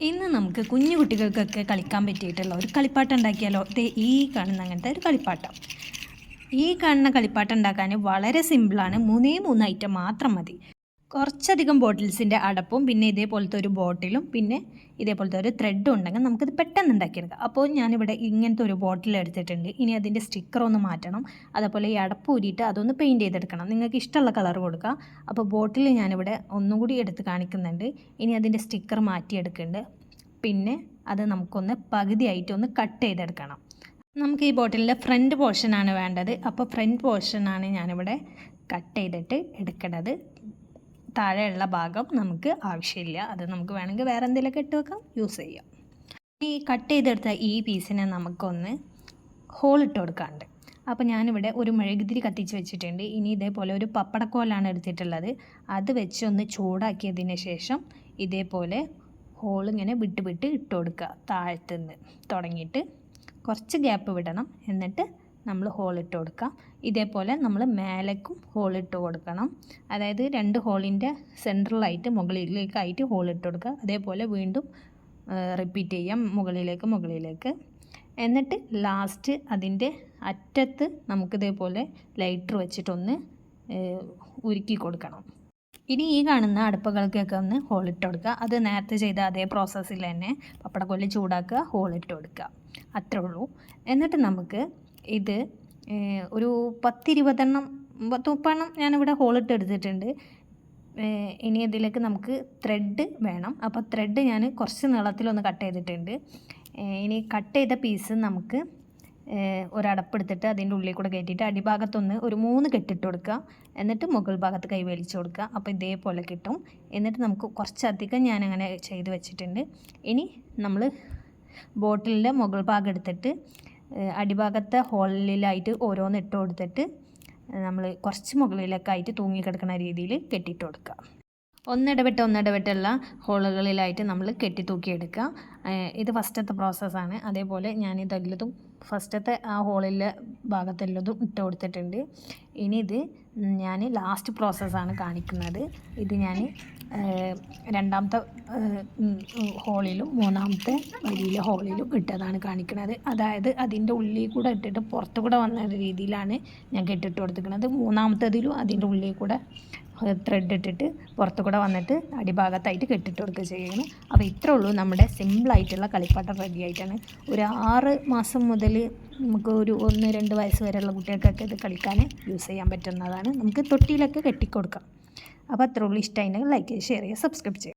ഇന്ന് നമുക്ക് കുഞ്ഞു കുട്ടികൾക്കൊക്കെ കളിക്കാൻ പറ്റിയിട്ടുള്ള ഒരു കളിപ്പാട്ടം ഉണ്ടാക്കിയാലോ? ഈ കാണുന്ന അങ്ങനത്തെ ഒരു കളിപ്പാട്ടം. ഈ കാണുന്ന കളിപ്പാട്ടം ഉണ്ടാക്കാൻ വളരെ സിമ്പിളാണ്. മൂന്ന് ഐറ്റം മാത്രം മതി. കുറച്ചധികം ബോട്ടിൽസിൻ്റെ അടപ്പും പിന്നെ ഇതേപോലത്തെ ഒരു ബോട്ടിലും പിന്നെ ഇതേപോലത്തെ ഒരു ത്രെഡും ഉണ്ടെങ്കിൽ നമുക്കിത് പെട്ടെന്ന് ഉണ്ടാക്കിയെടുക്കാം. അപ്പോൾ ഞാനിവിടെ ഇങ്ങനത്തെ ഒരു ബോട്ടിൽ എടുത്തിട്ടുണ്ട്. ഇനി അതിൻ്റെ സ്റ്റിക്കർ ഒന്ന് മാറ്റണം. അതേപോലെ ഈ അടപ്പ് ഊരിയിട്ട് അതൊന്ന് പെയിൻറ്റ് ചെയ്തെടുക്കണം. നിങ്ങൾക്ക് ഇഷ്ടമുള്ള കളർ കൊടുക്കുക. അപ്പോൾ ബോട്ടിൽ ഞാനിവിടെ ഒന്നും കൂടി എടുത്ത് കാണിക്കുന്നുണ്ട്. ഇനി അതിൻ്റെ സ്റ്റിക്കർ മാറ്റിയെടുക്കുന്നുണ്ട്. പിന്നെ അത് നമുക്കൊന്ന് പകുതിയായിട്ടൊന്ന് കട്ട് ചെയ്തെടുക്കണം. നമുക്ക് ഈ ബോട്ടിലിൻ്റെ ഫ്രണ്ട് പോർഷനാണ് വേണ്ടത്. അപ്പോൾ ഫ്രണ്ട് പോർഷനാണ് ഞാനിവിടെ കട്ട് ചെയ്തിട്ട് എടുക്കുന്നത്. താഴെയുള്ള ഭാഗം നമുക്ക് ആവശ്യമില്ല. അത് നമുക്ക് വേണമെങ്കിൽ വേറെ എന്തെങ്കിലുമൊക്കെ ഇട്ട് വെക്കാം, യൂസ് ചെയ്യാം. ഈ കട്ട് ചെയ്തെടുത്ത ഈ പീസിനെ നമുക്കൊന്ന് ഹോളിട്ട് കൊടുക്കാറുണ്ട്. അപ്പോൾ ഞാനിവിടെ ഒരു മെഴുകുതിരി കത്തിച്ച് വെച്ചിട്ടുണ്ട്. ഇനി ഇതേപോലെ ഒരു പപ്പടക്കോലാണ് എടുത്തിട്ടുള്ളത്. അത് വെച്ച് ഒന്ന് ചൂടാക്കിയതിന് ശേഷം ഇതേപോലെ ഹോളിങ്ങനെ വിട്ട് ഇട്ട് കൊടുക്കുക. താഴത്തുനിന്ന് തുടങ്ങിയിട്ട് കുറച്ച് ഗ്യാപ്പ് വിടണം. എന്നിട്ട് നമ്മൾ ഹോളിട്ട് കൊടുക്കാം. ഇതേപോലെ നമ്മൾ മേലേക്കും ഹോളിട്ട് കൊടുക്കണം. അതായത് 2 ഹോളിൻ്റെ സെൻട്രലായിട്ട് മുകളിലേക്കായിട്ട് ഹോളിട്ട് കൊടുക്കുക. അതേപോലെ വീണ്ടും റിപ്പീറ്റ് ചെയ്യാം, മുകളിലേക്ക്. എന്നിട്ട് ലാസ്റ്റ് അതിൻ്റെ അറ്റത്ത് നമുക്കിതേപോലെ ലൈറ്റർ വെച്ചിട്ടൊന്ന് ഉരുക്കി കൊടുക്കണം. ഇനി ഈ കാണുന്ന അടുപ്പുകൾക്കൊക്കെ ഒന്ന് ഹോളിട്ട് കൊടുക്കുക. അത് നേരത്തെ ചെയ്ത അതേ പ്രോസസ്സിൽ തന്നെ പപ്പടക്കൊല്ലി ചൂടാക്കുക, ഹോളിട്ട് കൊടുക്കുക. അത്രേ ഉള്ളൂ. എന്നിട്ട് നമുക്ക് ഇത് ഒരു 10-20 30 ഞാനിവിടെ ഹോളിട്ട് എടുത്തിട്ടുണ്ട്. ഇനി ഇതിലേക്ക് നമുക്ക് ത്രെഡ് വേണം. അപ്പോൾ ത്രെഡ് ഞാൻ കുറച്ച് നീളത്തിലൊന്ന് കട്ട് ചെയ്തിട്ടുണ്ട്. ഇനി കട്ട് ചെയ്ത പീസ് നമുക്ക് ഒരടപ്പെടുത്തിട്ട് അതിൻ്റെ ഉള്ളിൽ കൂടെ കയറ്റിയിട്ട് അടിഭാഗത്തൊന്ന് ഒരു 3 കെട്ടിട്ട് കൊടുക്കുക. എന്നിട്ട് മുകൾ ഭാഗത്ത് കൈ വലിച്ചു കൊടുക്കുക. അപ്പോൾ ഇതേപോലെ കിട്ടും. എന്നിട്ട് നമുക്ക് കുറച്ചധികം ഞാനങ്ങനെ ചെയ്ത് വെച്ചിട്ടുണ്ട്. ഇനി നമ്മൾ ബോട്ടിലിൻ്റെ മുകൾ ഭാഗം എടുത്തിട്ട് അടിഭാഗത്തെ ഹോളിലായിട്ട് ഓരോന്ന് ഇട്ട് കൊടുത്തിട്ട് നമ്മൾ കുറച്ച് മുകളിലേക്കായിട്ട് തൂങ്ങിക്കിടക്കുന്ന രീതിയിൽ കെട്ടിയിട്ട് കൊടുക്കുക. ഒന്നിടവിട്ടുള്ള ഹോളുകളിലായിട്ട് നമ്മൾ കെട്ടി തൂക്കിയെടുക്കുക. ഇത് ഫസ്റ്റത്തെ പ്രോസസ്സാണ്. അതേപോലെ ഞാനിതെല്ലതും ഫസ്റ്റത്തെ ആ ഹോളിലെ ഭാഗത്തെല്ലതും ഇട്ട് കൊടുത്തിട്ടുണ്ട്. ഇനി ഇത് ഞാൻ ലാസ്റ്റ് പ്രോസസ്സാണ് കാണിക്കുന്നത്. ഇത് ഞാൻ 2ാമത്തെ ഹോളിലും 3ാമത്തെ വലിയ ഹോളിലും ഇട്ടതാണ് കാണിക്കുന്നത്. അതായത് അതിൻ്റെ ഉള്ളിൽ കൂടെ ഇട്ടിട്ട് പുറത്തു കൂടെ വന്ന രീതിയിലാണ് ഞാൻ കെട്ടിട്ട് കൊടുത്തിരിക്കുന്നത്. 3ാമത്തേതിലും അതിൻ്റെ ഉള്ളിൽ കൂടെ ത്രെഡ് ഇട്ടിട്ട് പുറത്തു കൂടെ വന്നിട്ട് അടിഭാഗത്തായിട്ട് കെട്ടിട്ട് കൊടുക്കുക ചെയ്യുന്നു. അപ്പോൾ ഇത്രേ ഉള്ളൂ, നമ്മുടെ സിമ്പിളായിട്ടുള്ള കളിപ്പാട്ടം റെഡി ആയിട്ടാണ്. ഒരു 6 മാസം മുതൽ നമുക്ക് ഒരു 1-2 വയസ്സ് വരെയുള്ള കുട്ടികൾക്കൊക്കെ ഇത് കളിക്കാൻ യൂസ് ചെയ്യാൻ പറ്റുന്നതാണ്. നമുക്ക് തൊട്ടിയിലൊക്കെ കെട്ടിക്കൊടുക്കാം. അപ്പോൾ അത്രേ ഉള്ളൂ. ഇഷ്ടമായിട്ടുണ്ടെങ്കിൽ ലൈക്ക് ചെയ്യുക, ഷെയർ ചെയ്യുക, സബ്സ്ക്രൈബ് ചെയ്യുക.